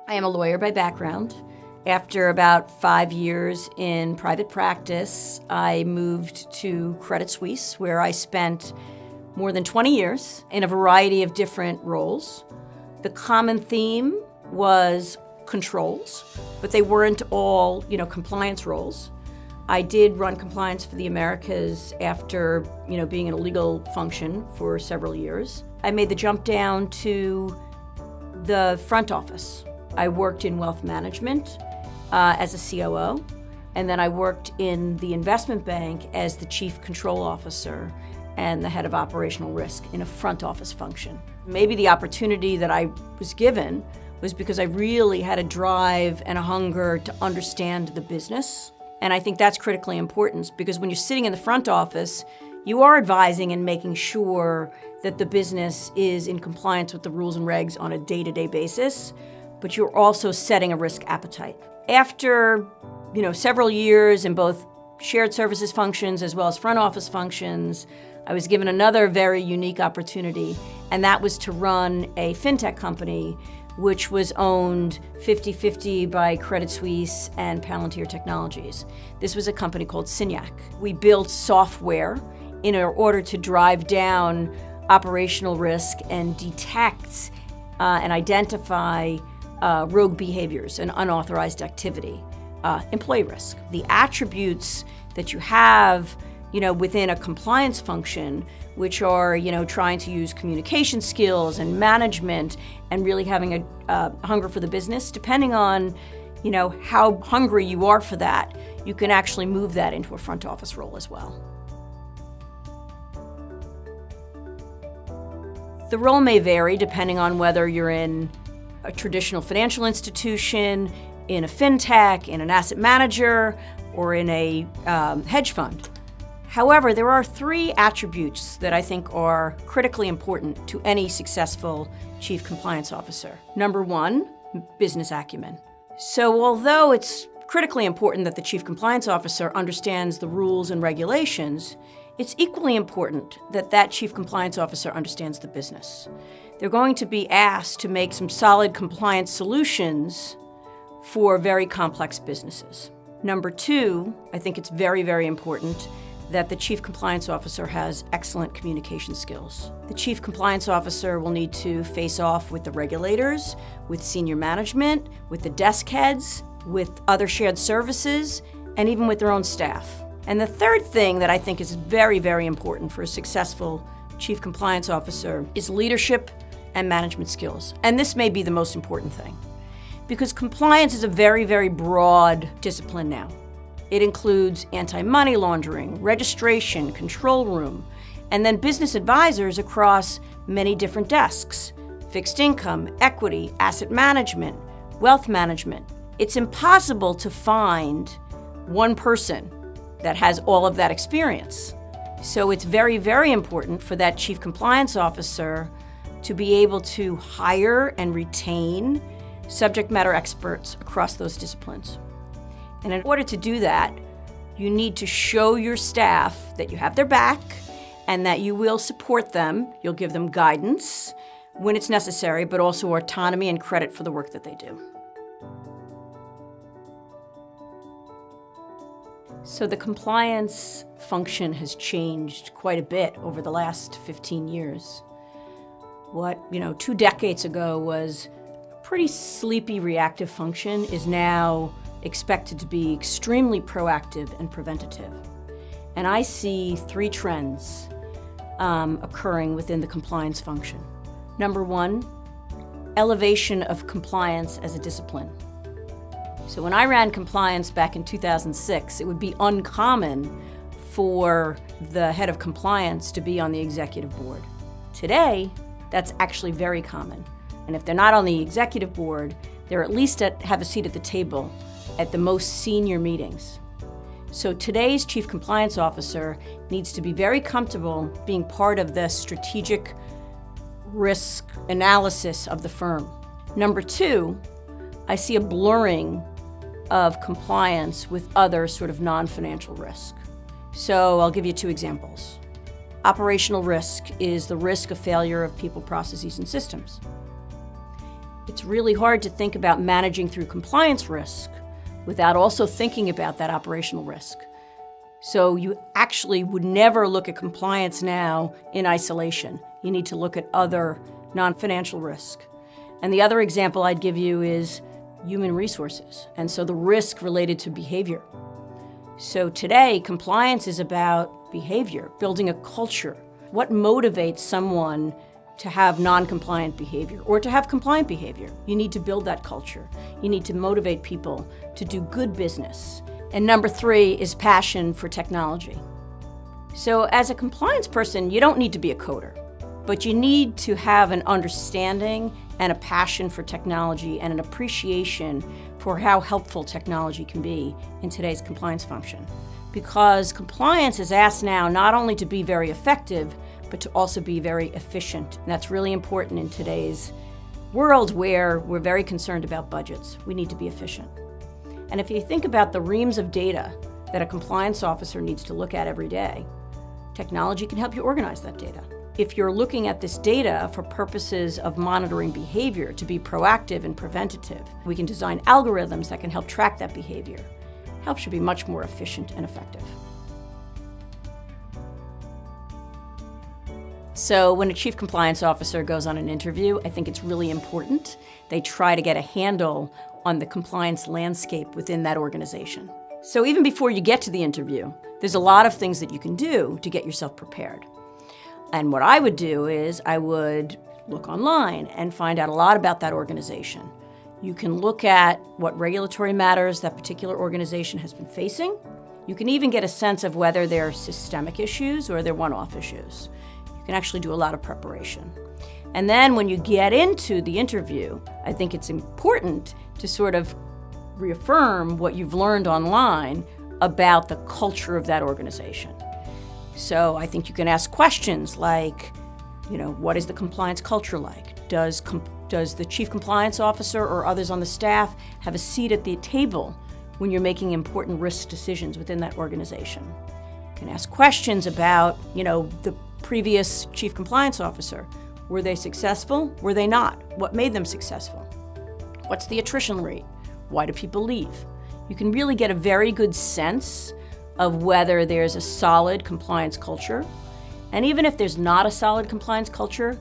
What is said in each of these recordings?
I am a lawyer by background. After about 5 years in private practice, I moved to Credit Suisse, where I spent more than 20 years in a variety of different roles. The common theme was controls, but they weren't all, compliance roles. I did run compliance for the Americas after, being in a legal function for several years. I made the jump down to the front office. I worked in wealth management as a COO, and then I worked in the investment bank as the chief control officer and the head of operational risk in a front office function. Maybe the opportunity that I was given was because I really had a drive and a hunger to understand the business. And I think that's critically important because when you're sitting in the front office, you are advising and making sure that the business is in compliance with the rules and regs on a day-to-day basis, but you're also setting a risk appetite. After, several years in both shared services functions as well as front office functions, I was given another very unique opportunity, and that was to run a FinTech company which was owned 50-50 by Credit Suisse and Palantir Technologies. This was a company called Signac. We built software in order to drive down operational risk and detect and identify rogue behaviors and unauthorized activity, employee risk. The attributes that you have within a compliance function, which are, trying to use communication skills and management and really having a hunger for the business, depending on, how hungry you are for that, you can actually move that into a front office role as well. The role may vary depending on whether you're in a traditional financial institution, in a FinTech, in an asset manager, or in a hedge fund. However, there are 3 attributes that I think are critically important to any successful chief compliance officer. Number 1, business acumen. So although it's critically important that the chief compliance officer understands the rules and regulations, it's equally important that that chief compliance officer understands the business. They're going to be asked to make some solid compliance solutions for very complex businesses. Number 2, I think it's very, very important that the Chief Compliance Officer has excellent communication skills. The Chief Compliance Officer will need to face off with the regulators, with senior management, with the desk heads, with other shared services, and even with their own staff. And the third thing that I think is very, very important for a successful Chief Compliance Officer is leadership and management skills. And this may be the most important thing, because compliance is a very, very broad discipline now. It includes anti-money laundering, registration, control room, and then business advisors across many different desks: fixed income, equity, asset management, wealth management. It's impossible to find one person that has all of that experience. So it's very, very important for that Chief Compliance Officer to be able to hire and retain subject matter experts across those disciplines. And in order to do that, you need to show your staff that you have their back and that you will support them. You'll give them guidance when it's necessary, but also autonomy and credit for the work that they do. So the compliance function has changed quite a bit over the last 15 years. What, 2 decades ago was a pretty sleepy reactive function is now expected to be extremely proactive and preventative. And I see 3 trends occurring within the compliance function. Number 1, elevation of compliance as a discipline. So when I ran compliance back in 2006, it would be uncommon for the head of compliance to be on the executive board. Today, that's actually very common. And if they're not on the executive board, they're at least have a seat at the table at the most senior meetings. So today's Chief Compliance Officer needs to be very comfortable being part of the strategic risk analysis of the firm. Number 2, I see a blurring of compliance with other sort of non-financial risk. So I'll give you 2 examples. Operational risk is the risk of failure of people, processes, and systems. It's really hard to think about managing through compliance risk without also thinking about that operational risk. So you actually would never look at compliance now in isolation. You need to look at other non-financial risk. And the other example I'd give you is human resources, and so the risk related to behavior. So today, compliance is about behavior, building a culture. What motivates someone to have non-compliant behavior or to have compliant behavior? You need to build that culture. You need to motivate people to do good business. And number 3 is passion for technology. So as a compliance person, you don't need to be a coder, but you need to have an understanding and a passion for technology and an appreciation for how helpful technology can be in today's compliance function. Because compliance is asked now not only to be very effective, but to also be very efficient. And that's really important in today's world where we're very concerned about budgets. We need to be efficient. And if you think about the reams of data that a compliance officer needs to look at every day, technology can help you organize that data. If you're looking at this data for purposes of monitoring behavior to be proactive and preventative, we can design algorithms that can help track that behavior. It helps you be much more efficient and effective. So when a chief compliance officer goes on an interview, I think it's really important they try to get a handle on the compliance landscape within that organization. So even before you get to the interview, there's a lot of things that you can do to get yourself prepared. And what I would do is I would look online and find out a lot about that organization. You can look at what regulatory matters that particular organization has been facing. You can even get a sense of whether they're systemic issues or they're one-off issues. You can actually do a lot of preparation. And then when you get into the interview, I think it's important to sort of reaffirm what you've learned online about the culture of that organization. So I think you can ask questions like, what is the compliance culture like? Does the chief compliance officer or others on the staff have a seat at the table when you're making important risk decisions within that organization? You can ask questions about, the previous chief compliance officer. Were they successful? Were they not? What made them successful? What's the attrition rate? Why do people leave? You can really get a very good sense of whether there's a solid compliance culture. And even if there's not a solid compliance culture,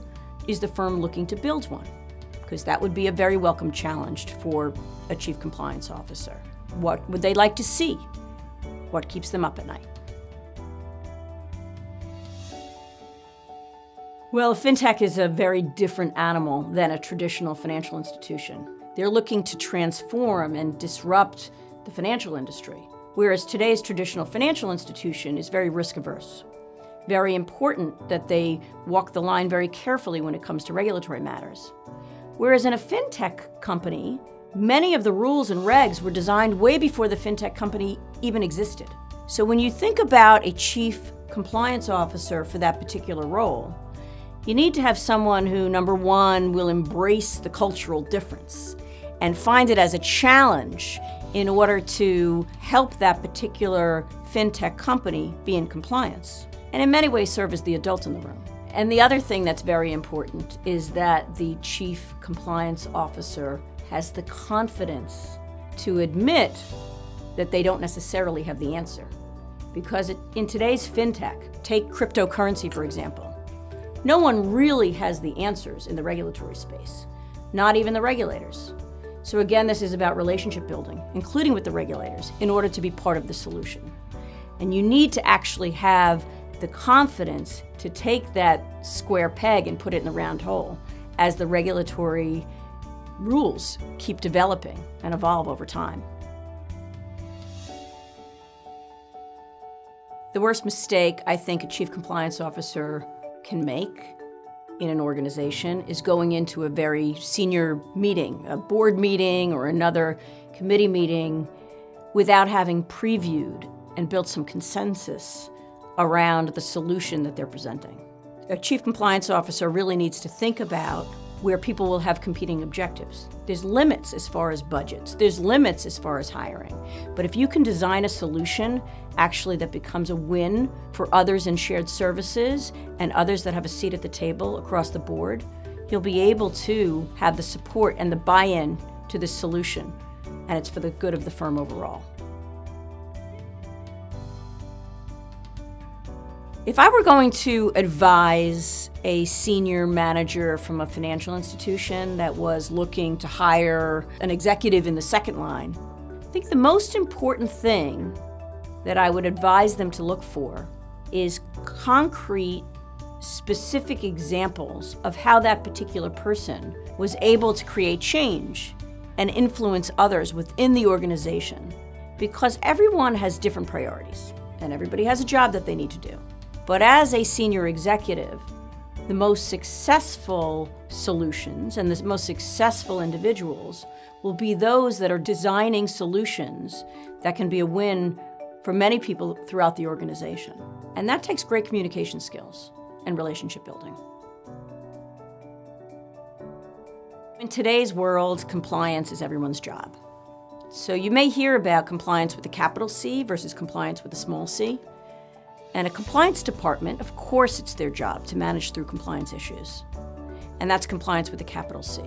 is the firm looking to build one? Because that would be a very welcome challenge for a chief compliance officer. What would they like to see? What keeps them up at night? Well, FinTech is a very different animal than a traditional financial institution. They're looking to transform and disrupt the financial industry, whereas today's traditional financial institution is very risk-averse. Very important that they walk the line very carefully when it comes to regulatory matters. Whereas in a FinTech company, many of the rules and regs were designed way before the FinTech company even existed. So when you think about a chief compliance officer for that particular role, you need to have someone who, number one, will embrace the cultural difference and find it as a challenge in order to help that particular FinTech company be in compliance, and in many ways serve as the adult in the room. And the other thing that's very important is that the chief compliance officer has the confidence to admit that they don't necessarily have the answer. Because in today's FinTech, take cryptocurrency for example, no one really has the answers in the regulatory space, not even the regulators. So again, this is about relationship building, including with the regulators, in order to be part of the solution. And you need to actually have the confidence to take that square peg and put it in the round hole as the regulatory rules keep developing and evolve over time. The worst mistake I think a chief compliance officer can make in an organization is going into a very senior meeting, a board meeting or another committee meeting, without having previewed and built some consensus around the solution that they're presenting. A chief compliance officer really needs to think about where people will have competing objectives. There's limits as far as budgets. There's limits as far as hiring. But if you can design a solution actually that becomes a win for others in shared services and others that have a seat at the table across the board, you'll be able to have the support and the buy-in to this solution, and it's for the good of the firm overall. If I were going to advise a senior manager from a financial institution that was looking to hire an executive in the second line, I think the most important thing that I would advise them to look for is concrete, specific examples of how that particular person was able to create change and influence others within the organization. Because everyone has different priorities, and everybody has a job that they need to do. But as a senior executive, the most successful solutions and the most successful individuals will be those that are designing solutions that can be a win for many people throughout the organization. And that takes great communication skills and relationship building. In today's world, compliance is everyone's job. So you may hear about compliance with a capital C versus compliance with a small c. And a compliance department, of course it's their job to manage through compliance issues. And that's compliance with a capital C.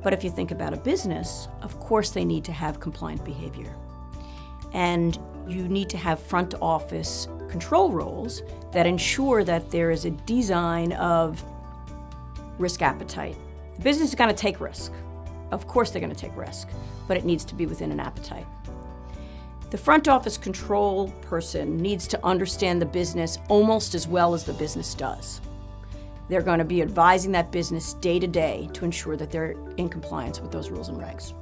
But if you think about a business, of course they need to have compliant behavior. And you need to have front office control roles that ensure that there is a design of risk appetite. The business is going to take risk. Of course they're going to take risk, but it needs to be within an appetite. The front office control person needs to understand the business almost as well as the business does. They're going to be advising that business day to day to ensure that they're in compliance with those rules and regs.